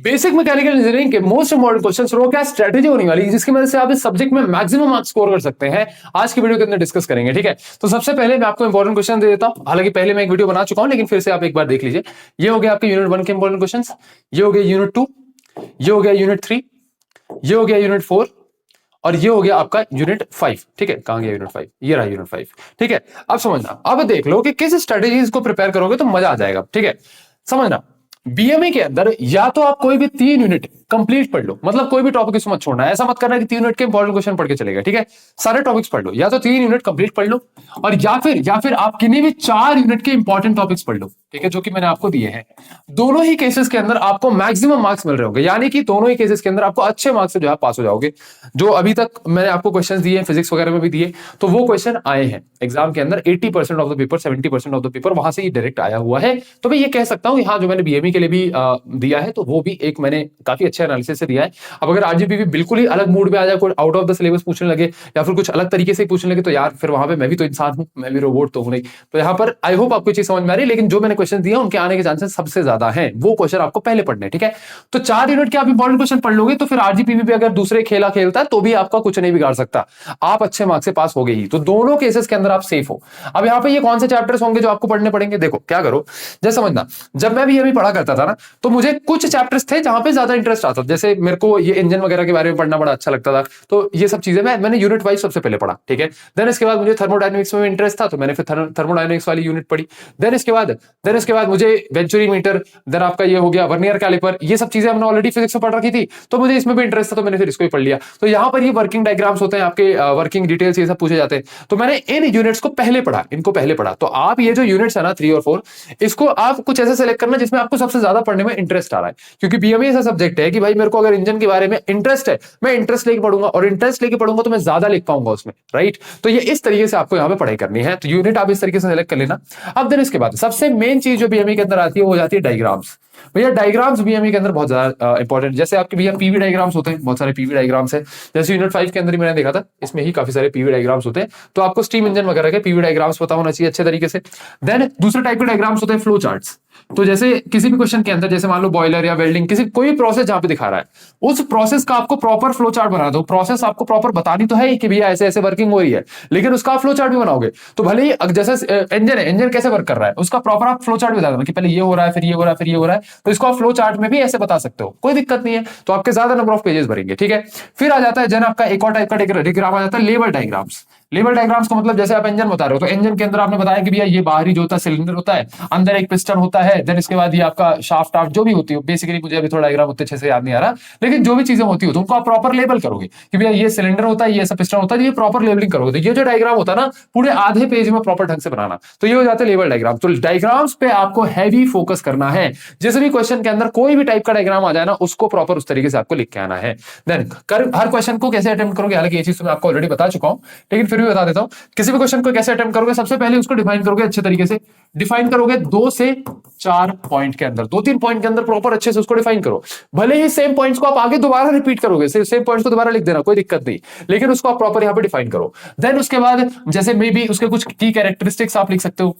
Basic mechanical engineering के most important questions रो क्या strategy होने वाली है जिसकी मदद से आप इस सब्जेक्ट में मैक्सिमम मार्क्स स्कोर कर सकते हैं, आज की वीडियो के अंदर डिस्कस करेंगे। ठीक है, तो सबसे पहले मैं आपको इंपॉर्टेंट क्वेश्चन दे देता हूं। हालांकि पहले मैं एक वीडियो बना चुका हूं, लेकिन फिर से आप एक बार देख लीजिए। ये हो गया आपके यूनिट 1 के इंपॉर्टेंट क्वेश्चंस, ये हो गया यूनिट 2, ये हो गया यूनिट 3, ये हो गया यूनिट 4 और ये हो गया आपका यूनिट 5। ठीक है, कहां गया यूनिट 5? ये रहा यूनिट 5। ठीक है, अब समझना, अब देख लो कि किस स्ट्रेटेजीज को प्रिपेयर करोगे तो मजा आ जाएगा। ठीक है, समझना, बीएमए के अंदर या तो आप कोई भी 3 यूनिट कंप्लीट पढ़ लो, मतलब कोई भी टॉपिक इसमें मत छोड़ना। ऐसा मत करना कि 3 यूनिट के इंपॉर्टेंट क्वेश्चन पढ़ के चलेगा। ठीक है, सारे टॉपिक्स पढ़ लो, या तो 3 यूनिट कंप्लीट पढ़ लो और या फिर आप किन्हीं भी 4 यूनिट के इंपॉर्टेंट टॉपिक्स पढ़ लो। ठीक है, जो कि मैंने आपको दिए हैं। दोनों ही केसेस के अंदर आपको मैक्सिमम मार्क्स मिल रहे होंगे, यानी कि दोनों ही केसेस के अंदर आपको अच्छे मार्क्स से जो है पास हो जाओगे। जो अभी तक मैंने आपको क्वेश्चन दिए हैं फिजिक्स वगैरह में भी दिए, तो वो क्वेश्चन आए हैं एग्जाम के अंदर। 80% of the paper, 70% of the paper वहां से ही डायरेक्ट आया हुआ है। तो मैं ये कह सकता हूं कि हाँ, जो मैंने बीएमई के लिए भी दिया है, तो वो भी एक मैंने काफी अच्छे एनालिसिस से दिया है। अब अगर आरजीपी भी बिल्कुल ही अलग मूड में आ जाए, कोई आउट ऑफ द सिलेबस पूछने लगे या फिर कुछ अलग तरीके से पूछने लगे, तो यार फिर वहां पे मैं भी तो इंसान हूं, मैं भी रोबोट तो हूं नहीं। तो यहाँ पर आई होप आपको चीज समझ में आ रही है। लेकिन जो मैंने क्वेश्चन दिया उनके आने के चांसेस सबसे ज्यादा हैं, वो क्वेश्चन आपको पहले पढ़ने। ठीक है, तो 4 यूनिट के आप इंपॉर्टेंट क्वेश्चन पढ़ लोगे तो फिर आरजीपी भी अगर दूसरे खेला खेलता है तो भी आपका कुछ नहीं बिगाड़ सकता, आप अच्छे मार्क्स से पास हो गए ही। तो दोनों केसेस के अंदर आप सेफ हो। अब यहाँ पे ये कौन से चैप्टर्स होंगे जो आपको पढ़ने पड़ेंगे? देखो क्या करो, जैसे समझना, जब मैं भी अभी पढ़ा करता था ना, तो मुझे कुछ चैप्टर्स थे जहां पे ज्यादा इंटरेस्ट आता था। जैसे मेरे को ये इंजन वगैरह के बारे में पढ़ना बड़ा अच्छा लगता था, तो ये सब चीजें मैंने यूनिट वाइज सबसे पहले पढ़ा। ठीक है, देन इसके बाद मुझे थर्मोडायनेमिक्स में इंटरेस्ट था, तो मैंने फिर थर्मोडायनेमिक्स वाली यूनिट पढ़ी। देन इसके बाद मुझे वेंचुरी मीटर, देन आपका ये हो गया वर्नियर कैलिपर, ये सब चीजें हमने ऑलरेडी फिजिक्स में पढ़ रखी थी, तो मुझे इसमें भी इंटरेस्ट था, तो मैंने फिर इसको ही पढ़ लिया। तो यहाँ पर ये वर्किंग डायग्राम्स होते हैं आपके, वर्किंग डिटेल्स ये सब पूछे जाते हैं, तो मैंने इन यूनिट्स को पहले पढ़ा, इनको पहले पढ़ा। तो आप ये जो यूनिट्स है ना 3 और 4, इसको आप कुछ ऐसा सेलेक्ट करना जिसमें आपको सबसे ज्यादा पढ़ने में इंटरेस्ट आ रहा है। क्योंकि बीएमए ऐसा सब्जेक्ट है कि भाई मेरे को अगर इंजन के बारे में इंटरेस्ट है, मैं इंटरेस्ट लेके पढ़ूंगा, और इंटरेस्ट लेके पढ़ूंगा तो मैं ज्यादा लिख पाऊंगा उसमें, राइट। तो ये इस तरीके से आपको यहाँ पे पढ़ाई करनी है, तो यूनिट आप इस तरीके से सेलेक्ट कर लेना। अब देन इसके बाद सबसे मेन चीज जो बीएमए के अंदर आती है वो हो जाती है डायग्राम्स। भैया डायग्राम्स बीएमई के अंदर बहुत ज्यादा इंपॉर्टेंट, जैसे आपके भैया पीवी डायग्राम्स होते हैं, बहुत सारे पीवी डायग्राम्स है। जैसे यूनिट 5 के अंदर मैंने देखा था, इसमें ही काफी सारे पीवी डायग्राम्स होते हैं, तो आपको स्टीम इंजन वगैरह के पीवी डायग्राम्स पता होना चाहिए अच्छे तरीके से। देन दूसरे टाइप के डायग्राम्स होते हैं फ्लो चार्ट्स। तो जैसे किसी भी क्वेश्चन के अंदर, जैसे मान लो बॉयलर या वेल्डिंग, किसी कोई भी प्रोसेस जहां पे दिखा रहा है, उस प्रोसेस का आपको प्रॉपर फ्लो चार्ट बना दो। प्रोसेस आपको प्रॉपर बतानी तो है कि भैया ऐसे ऐसे वर्किंग हो रही है, लेकिन उसका आप फ्लो चार्ट भी बनाओगे। तो भले ही जैसे इंजन है, इंजन कैसे वर्क कर रहा है, उसका प्रॉपर आप फ्लो चार्ट बता दो कि पहले ये हो रहा है, फिर ये हो रहा है, फिर ये हो रहा है, तो इसको आप फ्लो चार्ट में भी ऐसे बता सकते हो, कोई दिक्कत नहीं है। तो आपके ज्यादा नंबर ऑफ पेजेस भरेंगे। ठीक है, फिर आ जाता है जन आपका एक और टाइप का डायग्राम आ जाता है लेवल डायग्राम्स। लेवल डायग्राम्स का मतलब, जैसे आप इंजन बता रहे हो, तो इंजन के अंदर आपने बताया कि भैया ये बाहरी जो होता है सिलेंडर होता है, अंदर एक पिस्टन होता है, देन इसके बाद ये आपका शाफ्ट आफ जो भी होती है, बेसिकली मुझे अभी थोड़ा डायग्राम उतने अच्छे से याद नहीं आ रहा, लेकिन जो भी चीजें होती है तो उनको आप प्रॉपर लेबल करोगे कि भैया ये सिलेंडर होता है, ये ऐसा पिस्टन होता है, ये प्रॉपर लेबलिंग करोगे। तो ये जो डायग्राम होता है ना, पूरे आधे पेज में प्रॉपर ढंग से बनाना, तो ये हो जाते हैं लेवल डायग्राम। तो डायग्राम्स पे आपको हैवी फोकस करना है। जैसे भी क्वेश्चन के अंदर कोई भी टाइप का डायग्राम आ जाए ना, उसको प्रॉपर उस तरीके से आपको लिख के आना है। देन हर क्वेश्चन को कैसे अटेम्प्ट करोगे, हालांकि ये चीज तो मैं आपको ऑलरेडी बता चुका हूं, लेकिन फिर भी बता देता हूं। किसी भी क्वेश्चन को कैसे अटेम्प्ट करोगे, सबसे पहले उसको डिफाइन करोगे अच्छे तरीके से। डिफाइन करोगे 2 से 4 पॉइंट के अंदर, 2-3 पॉइंट के अंदर प्रॉपर अच्छे से उसको डिफाइन करो। भले ही सेम पॉइंट्स को आप आगे दोबारा रिपीट करोगे, सेम पॉइंट्स को दोबारा लिख देना, कोई दिक्कत नहीं, लेकिन उसको आप प्रॉपर यहां पे डिफाइन करो। देन उसके बाद जैसे मे बी उसके कुछ की कैरेक्टरिस्टिक्स आप लिख सकते हो,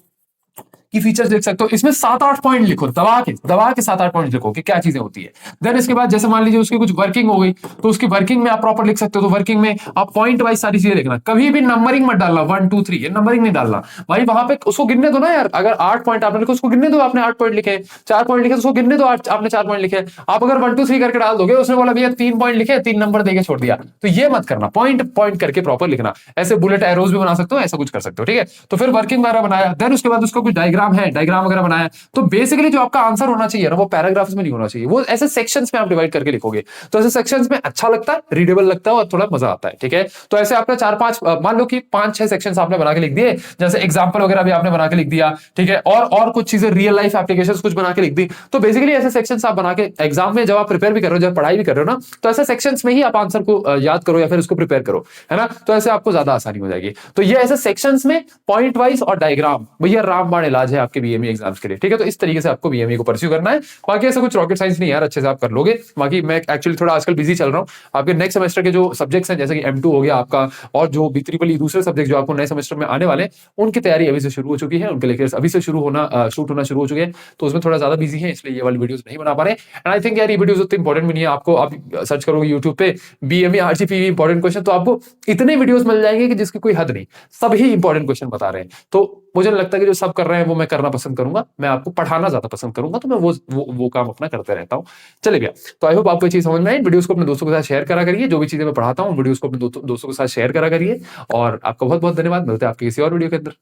की फीचर्स देख सकते हो, इसमें 7-8 पॉइंट लिखो, दबा के 7-8 पॉइंट लिखो कि क्या चीजें होती है। देन इसके बाद जैसे मान लीजिए उसकी कुछ वर्किंग हो गई, तो उसकी वर्किंग में आप प्रॉपर लिख सकते हो। तो वर्किंग में आप पॉइंट वाइज सारी चीजें लिखना, कभी भी नंबरिंग मत डालना 1 2 3, ये नंबरिंग नहीं डालना भाई। वहां पे उसको गिनने दो ना यार, अगर 8 पॉइंट आपने लिखा उसको गिनने दो, आपने 8 पॉइंट लिखे, 4 पॉइंट लिखे तो उसको गिनने दो, आपने 4 पॉइंट लिखे। आप अगर 1 2 3 करके डाल दोगे, उसने बोला भैया 3 पॉइंट लिखे, 3 नंबर देके छोड़ दिया, तो ये मत करना, पॉइंट पॉइंट करके प्रॉपर लिखना। ऐसे बुलेट एरोज भी बना सकते हो, ऐसा कुछ कर सकते हो। ठीक है, तो फिर वर्किंग वगैरह बनाया, देन उसके बाद उसका कुछ डायग्राम है, डायग्राम वगैरह बनाया, तो बेसिकली जो आपका आंसर होना चाहिए ना, वो पैराग्राफ्स में नहीं होना चाहिए, वो ऐसे सेक्शंस में आप डिवाइड करके लिखोगे, तो ऐसे सेक्शंस में अच्छा लगता है, रीडेबल लगता है और थोड़ा मजा आता है। ठीक है, तो ऐसे आपका 4-5 मान लो कि 5-6 सेक्शंस आपने बना के लिख दिए, जैसे एग्जांपल वगैरह भी आपने बना के लिख दिया। ठीक है, और कुछ चीजें रियल लाइफ एप्लीकेशंस कुछ बना के लिख दी। तो बेसिकली ऐसे सेक्शंस आप बना के एग्जाम में जब आप प्रिपेयर भी कर रहे हो, जब पढ़ाई भी कर रहे हो ना, तो ऐसे सेक्शंस में ही आप आंसर को याद करो या फिर उसको प्रिपेयर करो, है ना। तो ऐसे आपको ज्यादा आसानी हो जाएगी। तो ये ऐसे सेक्शंस में पॉइंट वाइज और डायग्राम, भैया रामबाण इलाज है आपके बीएमई एग्जाम्स के लिए, ठीक है। तो इस तरीके से आपको बीएमई को परस्यू करना है। बाकी ऐसा कुछ रॉकेट साइंस नहीं यार, अच्छे से आप कर लोगे। बाकी मैं एक्चुअली थोड़ा आजकल बिजी चल रहा हूँ। आपके नेक्स्ट सेमेस्टर के जो सब्जेक्ट्स हैं जैसे कि M2 हो गया आपका, और जो B3 दूसरे सब्जेक्ट जो आपको नए सेमेस्टर में आने वाले हैं, उनकी तैयारी अभी से शुरू हो चुकी है, उनके लेक्चर्स अभी से शूट होना शुरू हो चुके हैं। तो उसमें थोड़ा ज्यादा बिजी है, इसलिए ये वाली वीडियोस नहीं बना पा रहे। एंड आई थिंक यार ये वीडियोस उतनी इंपॉर्टेंट भी नहीं है। आपको आप सर्च करोगे यूट्यूब पे बीएमई आरसीपीवी इंपॉर्टेंट क्वेश्चन, तो आपको इतने वीडियोस मिल जाएंगे कि जिसकी कोई हद नहीं, सभी इंपॉर्टेंट क्वेश्चन बता रहे हैं। तो मुझे नहीं लगता कि जो सब कर रहे हैं वो मैं करना पसंद करूंगा, मैं आपको पढ़ाना ज्यादा पसंद करूंगा, तो मैं वो काम अपना करते रहता हूँ। चले गया। तो आई होप आपको ये चीज समझ में आई। वीडियोस को अपने दोस्तों के साथ शेयर करा करिए, जो भी चीजें मैं पढ़ाता हूँ वीडियोस को अपने दोस्तों के साथ शेयर करा करिए। और आपका बहुत बहुत धन्यवाद। मिलते हैं आपके किसी और वीडियो के अंदर।